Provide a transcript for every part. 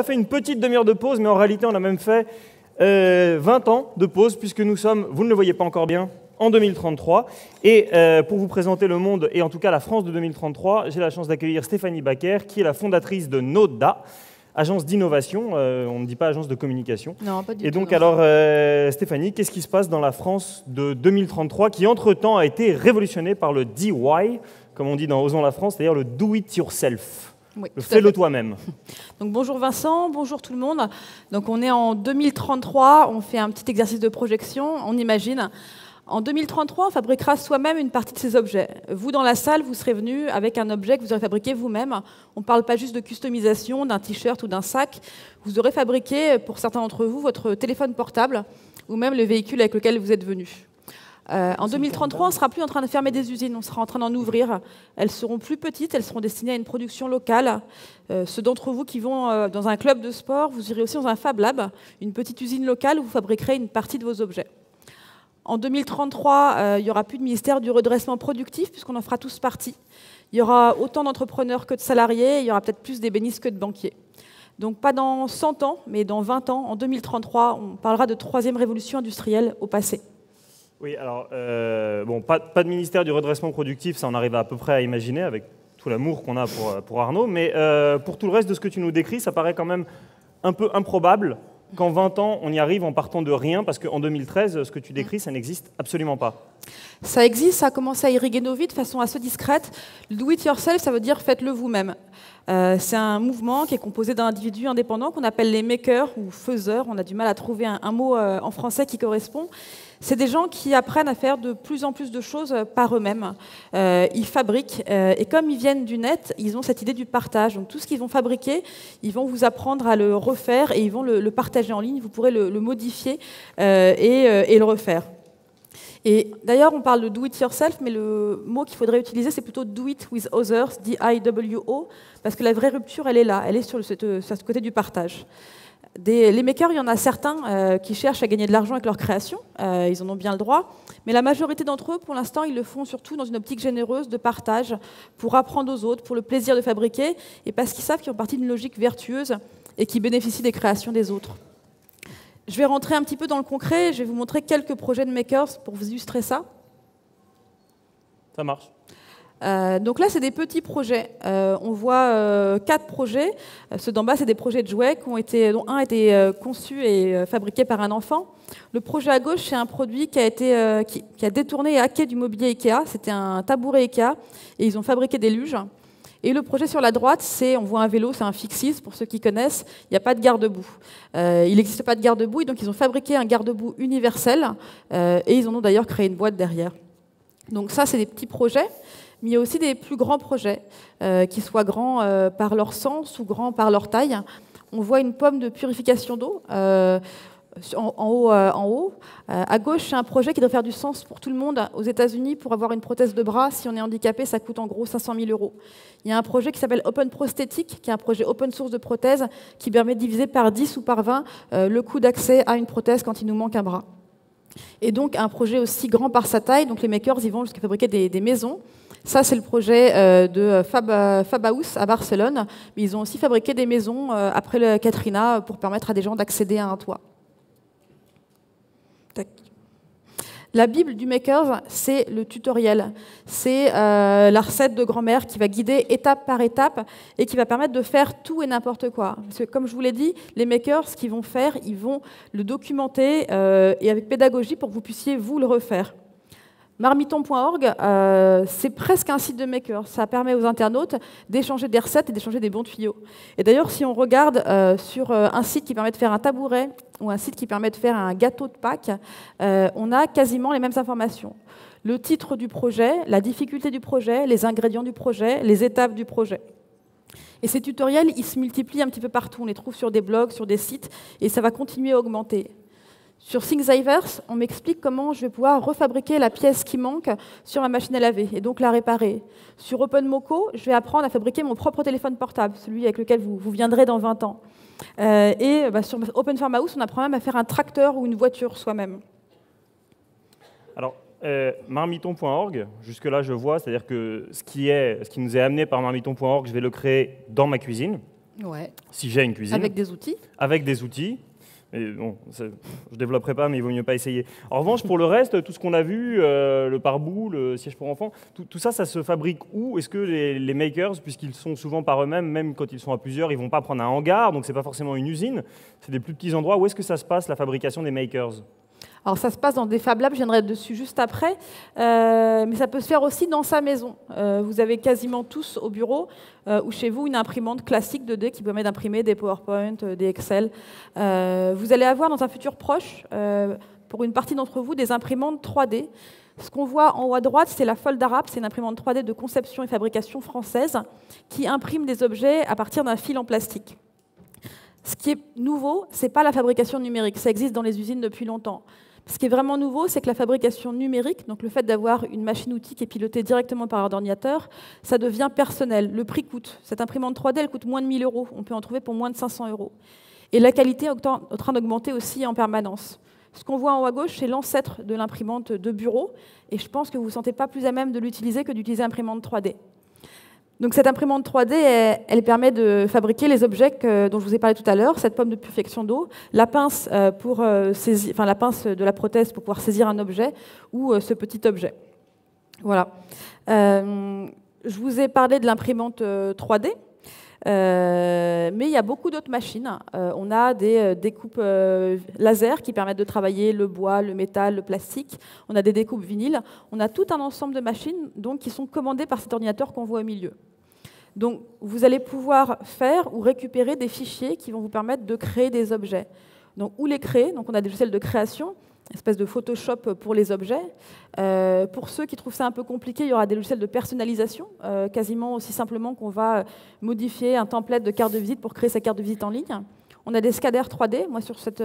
a fait une petite demi-heure de pause, mais en réalité, on a même fait 20 ans de pause, puisque nous sommes, vous ne le voyez pas encore bien, en 2033. Et pour vous présenter le monde, et en tout cas la France de 2033, j'ai la chance d'accueillir Stéphanie Baker, qui est la fondatrice de Noda, agence d'innovation, on ne dit pas agence de communication. Non, pas du tout. Et donc, non. alors, Stéphanie, qu'est-ce qui se passe dans la France de 2033, qui entre-temps a été révolutionnée par le DIY, comme on dit dans Osons la France, c'est-à-dire le do it yourself, Oui, le tout à fait. fais-le toi-même. Donc bonjour Vincent, bonjour tout le monde. Donc on est en 2033, on fait un petit exercice de projection, on imagine. En 2033, on fabriquera soi-même une partie de ces objets. Vous, dans la salle, vous serez venus avec un objet que vous aurez fabriqué vous-même. On ne parle pas juste de customisation d'un t-shirt ou d'un sac. Vous aurez fabriqué, pour certains d'entre vous, votre téléphone portable ou même le véhicule avec lequel vous êtes venus. En 2033, on ne sera plus en train de fermer des usines, on sera en train d'en ouvrir. Elles seront plus petites, elles seront destinées à une production locale. Ceux d'entre vous qui vont dans un club de sport, vous irez aussi dans un Fab Lab, une petite usine locale où vous fabriquerez une partie de vos objets. En 2033, il n'y aura plus de ministère du redressement productif, puisqu'on en fera tous partie. Il y aura autant d'entrepreneurs que de salariés, il y aura peut-être plus d'ébénistes que de banquiers. Donc pas dans 100 ans, mais dans 20 ans, en 2033, on parlera de troisième révolution industrielle au passé. Oui, alors, bon, pas de ministère du redressement productif, ça on arrive à peu près à imaginer, avec tout l'amour qu'on a pour Arnaud, mais pour tout le reste de ce que tu nous décris, ça paraît quand même un peu improbable qu'en 20 ans, on y arrive en partant de rien, parce qu'en 2013, ce que tu décris, ça n'existe absolument pas. Ça existe, ça a commencé à irriguer nos vies de façon assez discrète. Le do it yourself, ça veut dire faites-le vous-même. C'est un mouvement qui est composé d'individus indépendants qu'on appelle les makers ou faiseurs. On a du mal à trouver un mot en français qui correspond. C'est des gens qui apprennent à faire de plus en plus de choses par eux-mêmes. Ils fabriquent, et comme ils viennent du net, ils ont cette idée du partage. Donc tout ce qu'ils vont fabriquer, ils vont vous apprendre à le refaire et ils vont le partager en ligne. Vous pourrez le modifier et le refaire. Et d'ailleurs, on parle de do it yourself, mais le mot qu'il faudrait utiliser, c'est plutôt do it with others, D-I-W-O, parce que la vraie rupture, elle est là, elle est sur ce côté du partage. Les makers, il y en a certains qui cherchent à gagner de l'argent avec leur création, ils en ont bien le droit, mais la majorité d'entre eux, pour l'instant, ils le font surtout dans une optique généreuse de partage, pour apprendre aux autres, pour le plaisir de fabriquer, et parce qu'ils savent qu'ils font partie d'une logique vertueuse et qui bénéficient des créations des autres. Je vais rentrer un petit peu dans le concret, je vais vous montrer quelques projets de makers pour vous illustrer ça. Ça marche. Donc là, c'est des petits projets. On voit 4 projets. Ceux d'en bas, c'est des projets de jouets dont un a été conçu et fabriqué par un enfant. Le projet à gauche, c'est un produit qui a détourné et hacké du mobilier Ikea. C'était un tabouret Ikea et ils ont fabriqué des luges. Et le projet sur la droite, on voit un vélo, c'est un Fixis, pour ceux qui connaissent, il n'y a pas de garde-boue. Il n'existe pas de garde-boue, et donc ils ont fabriqué un garde-boue universel, et ils en ont d'ailleurs créé une boîte derrière. Donc ça, c'est des petits projets, mais il y a aussi des plus grands projets, qui soient grands par leur sens ou grands par leur taille. On voit une pomme de purification d'eau, en haut. À gauche, c'est un projet qui doit faire du sens pour tout le monde. Aux États-Unis, pour avoir une prothèse de bras, si on est handicapé, ça coûte en gros 500 000 €. Il y a un projet qui s'appelle Open Prosthetic, qui est un projet open source de prothèse, qui permet de diviser par 10 ou par 20 le coût d'accès à une prothèse quand il nous manque un bras. Et donc, un projet aussi grand par sa taille, donc les makers, ils vont jusqu'à fabriquer des maisons. Ça, c'est le projet de Fab House à Barcelone. Mais ils ont aussi fabriqué des maisons après le Katrina pour permettre à des gens d'accéder à un toit. La Bible du maker, c'est le tutoriel. C'est la recette de grand-mère qui va guider étape par étape et qui va permettre de faire tout et n'importe quoi. Parce que, comme je vous l'ai dit, les makers, ce qu'ils vont faire, ils vont le documenter et avec pédagogie pour que vous puissiez vous le refaire. Marmiton.org, c'est presque un site de maker. Ça permet aux internautes d'échanger des recettes et d'échanger des bons tuyaux. Et d'ailleurs, si on regarde sur un site qui permet de faire un tabouret ou un site qui permet de faire un gâteau de Pâques, on a quasiment les mêmes informations. Le titre du projet, la difficulté du projet, les ingrédients du projet, les étapes du projet. Et ces tutoriels, ils se multiplient un petit peu partout. On les trouve sur des blogs, sur des sites, et ça va continuer à augmenter. Sur Thingiverse, on m'explique comment je vais pouvoir refabriquer la pièce qui manque sur ma machine à laver et donc la réparer. Sur OpenMoko, je vais apprendre à fabriquer mon propre téléphone portable, celui avec lequel vous viendrez dans 20 ans. Sur OpenFarmHouse, on apprend même à faire un tracteur ou une voiture soi-même. Alors, marmiton.org, jusque-là je vois, c'est-à-dire que ce qui nous est amené par marmiton.org, je vais le créer dans ma cuisine. Ouais. Si j'ai une cuisine. Avec des outils. Avec des outils. Et bon, je ne développerai pas, mais il vaut mieux pas essayer. En revanche, pour le reste, tout ce qu'on a vu, le pare-boue, le siège pour enfants, tout ça, ça se fabrique où? Est-ce que les makers, puisqu'ils sont souvent par eux-mêmes, même quand ils sont à plusieurs, ils ne vont pas prendre un hangar, donc ce n'est pas forcément une usine, c'est des plus petits endroits. Où est-ce que ça se passe, la fabrication des makers? Alors ça se passe dans des Fab Labs, je viendrai dessus juste après, mais ça peut se faire aussi dans sa maison. Vous avez quasiment tous au bureau ou chez vous une imprimante classique 2D qui permet d'imprimer des PowerPoint, des Excel. Vous allez avoir dans un futur proche, pour une partie d'entre vous, des imprimantes 3D. Ce qu'on voit en haut à droite, c'est la Foldarab, c'est une imprimante 3D de conception et fabrication française qui imprime des objets à partir d'un fil en plastique. Ce qui est nouveau, ce n'est pas la fabrication numérique, ça existe dans les usines depuis longtemps. Ce qui est vraiment nouveau, c'est que la fabrication numérique, donc le fait d'avoir une machine-outil qui est pilotée directement par ordinateur, ça devient personnel. Le prix coûte. Cette imprimante 3D, elle coûte moins de 1 000 €. On peut en trouver pour moins de 500 €. Et la qualité est en train d'augmenter aussi en permanence. Ce qu'on voit en haut à gauche, c'est l'ancêtre de l'imprimante de bureau. Et je pense que vous ne vous sentez pas plus à même de l'utiliser que d'utiliser l'imprimante 3D. Donc cette imprimante 3D, elle permet de fabriquer les objets dont je vous ai parlé tout à l'heure, cette pomme de purification d'eau, la pince, la pince de la prothèse pour pouvoir saisir un objet, ou ce petit objet. Voilà. Je vous ai parlé de l'imprimante 3D, mais il y a beaucoup d'autres machines. On a des découpes laser qui permettent de travailler le bois, le métal, le plastique. On a des découpes vinyles. On a tout un ensemble de machines donc, qui sont commandées par cet ordinateur qu'on voit au milieu. Donc, vous allez pouvoir faire ou récupérer des fichiers qui vont vous permettre de créer des objets. Donc, où les créer? Donc, on a des logiciels de création, espèce de Photoshop pour les objets. Pour ceux qui trouvent ça un peu compliqué, il y aura des logiciels de personnalisation, quasiment aussi simplement qu'on va modifier un template de carte de visite pour créer sa carte de visite en ligne. On a des scanners 3D. Moi, sur cette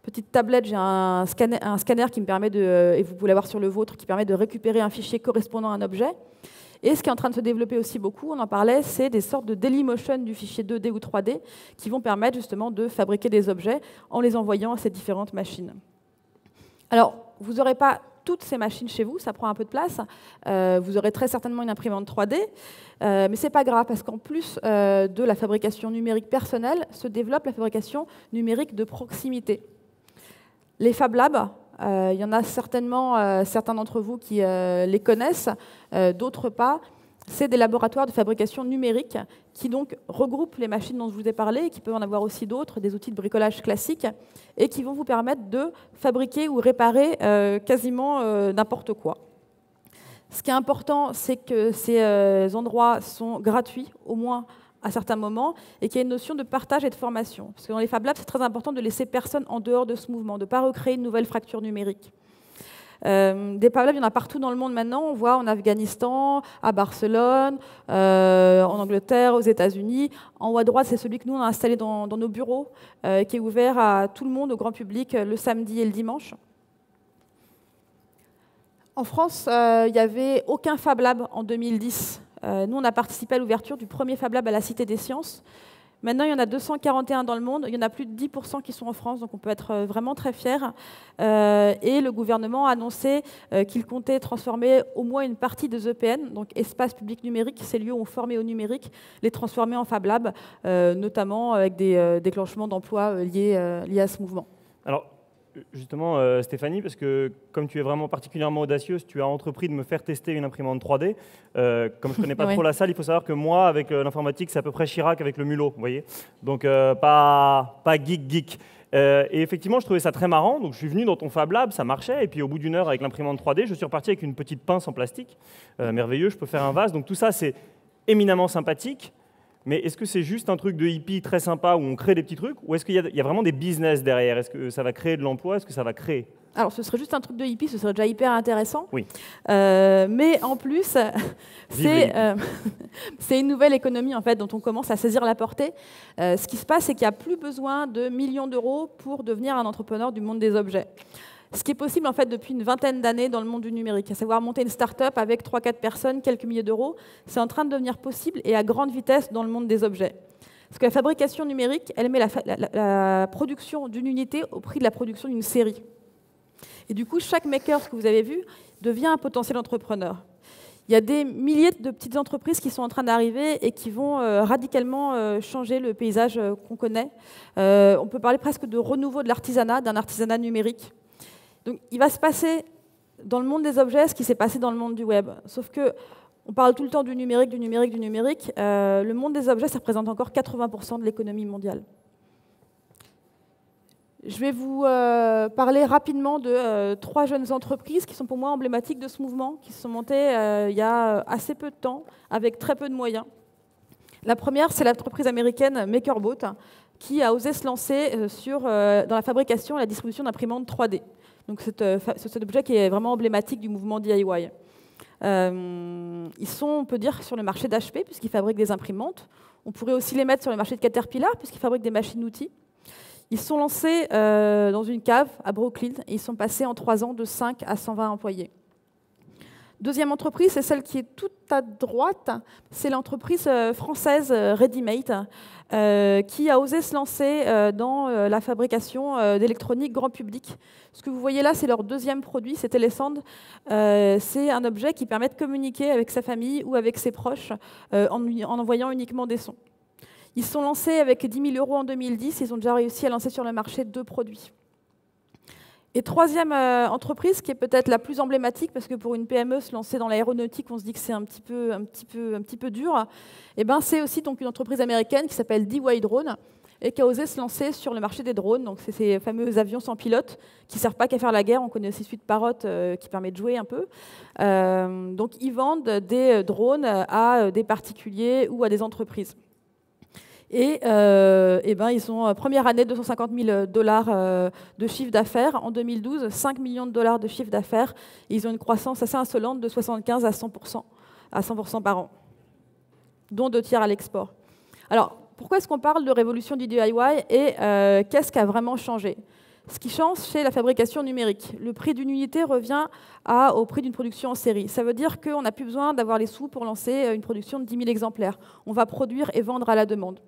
petite tablette, j'ai un scanner qui me permet et vous pouvez l'avoir sur le vôtre, qui permet de récupérer un fichier correspondant à un objet. Et ce qui est en train de se développer aussi beaucoup, on en parlait, c'est des sortes de Dailymotion du fichier 2D ou 3D qui vont permettre justement de fabriquer des objets en les envoyant à ces différentes machines. Alors, vous n'aurez pas toutes ces machines chez vous, ça prend un peu de place. Vous aurez très certainement une imprimante 3D, mais ce n'est pas grave, parce qu'en plus de la fabrication numérique personnelle, se développe la fabrication numérique de proximité. Les Fab Labs, il y en a certainement certains d'entre vous qui les connaissent, d'autres pas. C'est des laboratoires de fabrication numérique qui donc regroupent les machines dont je vous ai parlé, et qui peuvent en avoir aussi d'autres, des outils de bricolage classiques, et qui vont vous permettre de fabriquer ou réparer quasiment n'importe quoi. Ce qui est important, c'est que ces endroits sont gratuits, au moins à certains moments, et qu'il y a une notion de partage et de formation. Parce que dans les Fab Labs, c'est très important de laisser personne en dehors de ce mouvement, de ne pas recréer une nouvelle fracture numérique. Des Fab Labs, il y en a partout dans le monde maintenant. On voit en Afghanistan, à Barcelone, en Angleterre, aux États-Unis. En haut à droite, c'est celui que nous, on a installé dans nos bureaux, qui est ouvert à tout le monde, au grand public, le samedi et le dimanche. En France, il n'y avait aucun Fab Lab en 2010. Nous, on a participé à l'ouverture du premier Fab Lab à la Cité des Sciences. Maintenant, il y en a 241 dans le monde. Il y en a plus de 10% qui sont en France, donc on peut être vraiment très fiers. Et le gouvernement a annoncé qu'il comptait transformer au moins une partie des EPN, donc espaces publics numériques, ces lieux où on formait au numérique, les transformer en Fab Lab, notamment avec des déclenchements d'emplois liés à ce mouvement. Alors, justement, Stéphanie, parce que comme tu es vraiment particulièrement audacieuse, tu as entrepris de me faire tester une imprimante 3D. Comme je ne connais pas trop la salle, il faut savoir que moi, avec l'informatique, c'est à peu près Chirac avec le mulot, vous voyez. Donc, pas geek. Et effectivement, je trouvais ça très marrant. Donc, je suis venu dans ton Fab Lab, ça marchait. Et puis, au bout d'une heure, avec l'imprimante 3D, je suis reparti avec une petite pince en plastique. Merveilleux, je peux faire un vase. Donc, tout ça, c'est éminemment sympathique. Mais est-ce que c'est juste un truc de hippie très sympa où on crée des petits trucs, ou est-ce qu'il y a vraiment des business derrière? Est-ce que ça va créer de l'emploi? Est-ce que ça va créer? Alors, ce serait juste un truc de hippie, ce serait déjà hyper intéressant. Oui. Mais en plus, c'est une nouvelle économie en fait, dont on commence à saisir la portée. Ce qui se passe, c'est qu'il n'y a plus besoin de millions d'euros pour devenir un entrepreneur du monde des objets. Ce qui est possible en fait depuis une vingtaine d'années dans le monde du numérique, à savoir monter une start-up avec 3-4 personnes, quelques milliers d'euros, c'est en train de devenir possible et à grande vitesse dans le monde des objets. Parce que la fabrication numérique, elle met la production d'une unité au prix de la production d'une série. Et du coup, chaque maker que vous avez vu devient un potentiel entrepreneur. Il y a des milliers de petites entreprises qui sont en train d'arriver et qui vont radicalement changer le paysage qu'on connaît. On peut parler presque de renouveau de l'artisanat, d'un artisanat numérique. Donc, il va se passer dans le monde des objets ce qui s'est passé dans le monde du web. Sauf que on parle tout le temps du numérique, du numérique, du numérique. Le monde des objets, ça représente encore 80% de l'économie mondiale. Je vais vous parler rapidement de 3 jeunes entreprises qui sont pour moi emblématiques de ce mouvement, qui se sont montées il y a assez peu de temps, avec très peu de moyens. La première, c'est l'entreprise américaine MakerBot, qui a osé se lancer dans la fabrication et la distribution d'imprimantes 3D. Donc cet objet qui est vraiment emblématique du mouvement DIY. Ils sont, on peut dire, sur le marché d'HP, puisqu'ils fabriquent des imprimantes. On pourrait aussi les mettre sur le marché de Caterpillar, puisqu'ils fabriquent des machines-outils. Ils sont lancés dans une cave à Brooklyn et ils sont passés en 3 ans de 5 à 120 employés. Deuxième entreprise, c'est celle qui est tout à droite, c'est l'entreprise française Readymate qui a osé se lancer dans la fabrication d'électronique grand public. Ce que vous voyez là, c'est leur deuxième produit, c'est Telesound. C'est un objet qui permet de communiquer avec sa famille ou avec ses proches en envoyant uniquement des sons. Ils se sont lancés avec 10 000 € en 2010. Ils ont déjà réussi à lancer sur le marché 2 produits. Et troisième entreprise, qui est peut-être la plus emblématique, parce que pour une PME, se lancer dans l'aéronautique, on se dit que c'est un petit peu dur. Et ben, c'est aussi donc une entreprise américaine qui s'appelle DY Drone et qui a osé se lancer sur le marché des drones. Donc, c'est ces fameux avions sans pilote qui ne servent pas qu'à faire la guerre. On connaît aussi celui de Parrot qui permet de jouer un peu. Donc, ils vendent des drones à des particuliers ou à des entreprises. Et ils ont, première année, 250 000 $ de chiffre d'affaires. En 2012, 5 millions de dollars de chiffre d'affaires. Ils ont une croissance assez insolente de 75 à 100% par an, dont 2 tiers à l'export. Alors, pourquoi est-ce qu'on parle de révolution du DIY et qu'est-ce qui a vraiment changé? Ce qui change, c'est la fabrication numérique. Le prix d'une unité revient au prix d'une production en série. Ça veut dire qu'on n'a plus besoin d'avoir les sous pour lancer une production de 10 000 exemplaires. On va produire et vendre à la demande.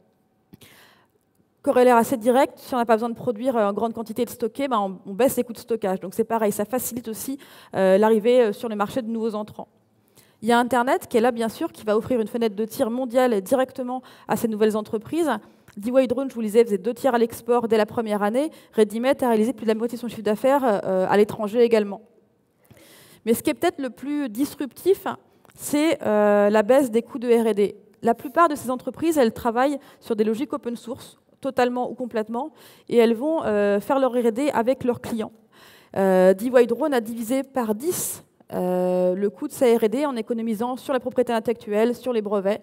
Corollaire assez direct, si on n'a pas besoin de produire en grande quantité et de stocker, on baisse les coûts de stockage. Donc c'est pareil, ça facilite aussi l'arrivée sur le marché de nouveaux entrants. Il y a Internet qui est là, bien sûr, qui va offrir une fenêtre de tir mondiale directement à ces nouvelles entreprises. DY Drone, je vous le disais, faisait 2 tiers à l'export dès la première année. Readymate a réalisé plus de la moitié de son chiffre d'affaires à l'étranger également. Mais ce qui est peut-être le plus disruptif, c'est la baisse des coûts de R&D. La plupart de ces entreprises, elles travaillent sur des logiques open source, totalement ou complètement, et elles vont faire leur R&D avec leurs clients. DY Drone a divisé par 10 le coût de sa R&D en économisant sur la propriété intellectuelle, sur les brevets,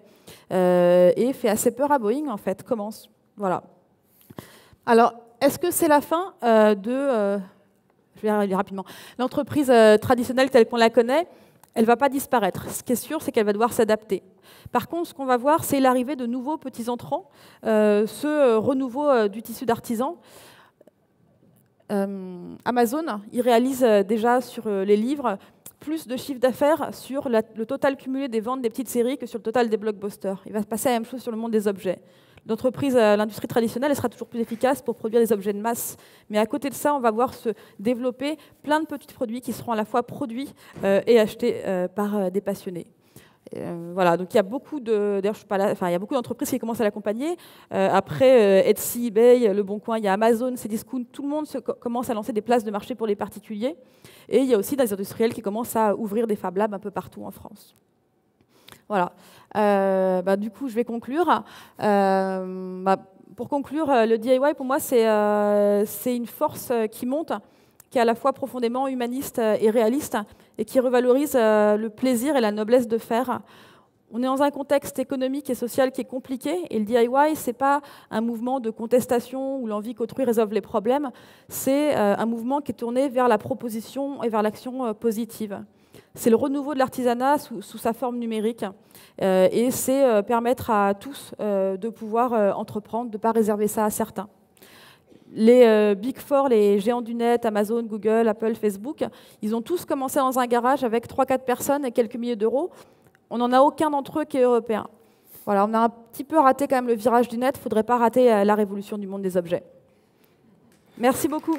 et fait assez peur à Boeing, en fait, commence. Voilà. Alors, est-ce que c'est la fin je vais aller rapidement. L'entreprise traditionnelle telle qu'on la connaît, elle ne va pas disparaître. Ce qui est sûr, c'est qu'elle va devoir s'adapter. Par contre, ce qu'on va voir, c'est l'arrivée de nouveaux petits entrants, ce renouveau du tissu d'artisans. Amazon, il réalise déjà sur les livres plus de chiffre d'affaires sur le total cumulé des ventes des petites séries que sur le total des blockbusters. Il va se passer la même chose sur le monde des objets. L'industrie traditionnelle, elle sera toujours plus efficace pour produire des objets de masse. Mais à côté de ça, on va voir se développer plein de petits produits qui seront à la fois produits et achetés par des passionnés. Voilà, donc il y a beaucoup il y a beaucoup d'entreprises qui commencent à l'accompagner. Après Etsy, eBay, Le Bon Coin, il y a Amazon, Cdiscount, tout le monde commence à lancer des places de marché pour les particuliers. Et il y a aussi des industriels qui commencent à ouvrir des Fab Labs un peu partout en France. Voilà. Du coup, je vais conclure. Pour conclure, le DIY, pour moi, c'est une force qui monte, qui est à la fois profondément humaniste et réaliste, et qui revalorise le plaisir et la noblesse de faire. On est dans un contexte économique et social qui est compliqué, et le DIY, ce n'est pas un mouvement de contestation ou l'envie qu'autrui résolve les problèmes, c'est un mouvement qui est tourné vers la proposition et vers l'action positive. C'est le renouveau de l'artisanat sous sa forme numérique, et c'est permettre à tous de pouvoir entreprendre, de ne pas réserver ça à certains. Les Big Four, les géants du net, Amazon, Google, Apple, Facebook, ils ont tous commencé dans un garage avec 3-4 personnes et quelques milliers d'euros. On n'en a aucun d'entre eux qui est européen. Voilà, on a un petit peu raté quand même le virage du net. Il ne faudrait pas rater la révolution du monde des objets. Merci beaucoup.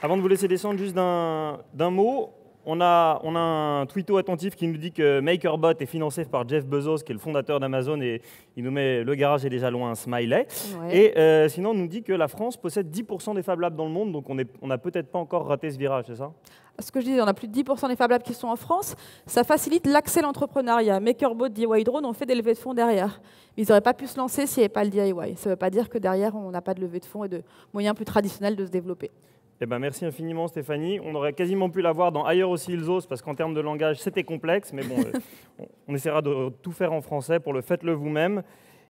Avant de vous laisser descendre, juste d'un mot, on a un tweeto attentif qui nous dit que MakerBot est financé par Jeff Bezos, qui est le fondateur d'Amazon, et il nous met le garage est déjà loin, un smiley. Ouais. Et sinon, on nous dit que la France possède 10% des Fab Labs dans le monde, donc on n'a peut-être pas encore raté ce virage, c'est ça? Ce que je disais, on a plus de 10% des Fab Labs qui sont en France. Ça facilite l'accès à l'entrepreneuriat. MakerBot, DIY Drone ont fait des levées de fonds derrière. Ils n'auraient pas pu se lancer s'il n'y avait pas le DIY. Ça ne veut pas dire que derrière, on n'a pas de levée de fonds et de moyens plus traditionnels de se développer. Eh ben, merci infiniment Stéphanie. On aurait quasiment pu la voir dans Ailleurs aussi ils osent, parce qu'en termes de langage, c'était complexe, mais bon, on essaiera de tout faire en français pour le faites-le vous-même.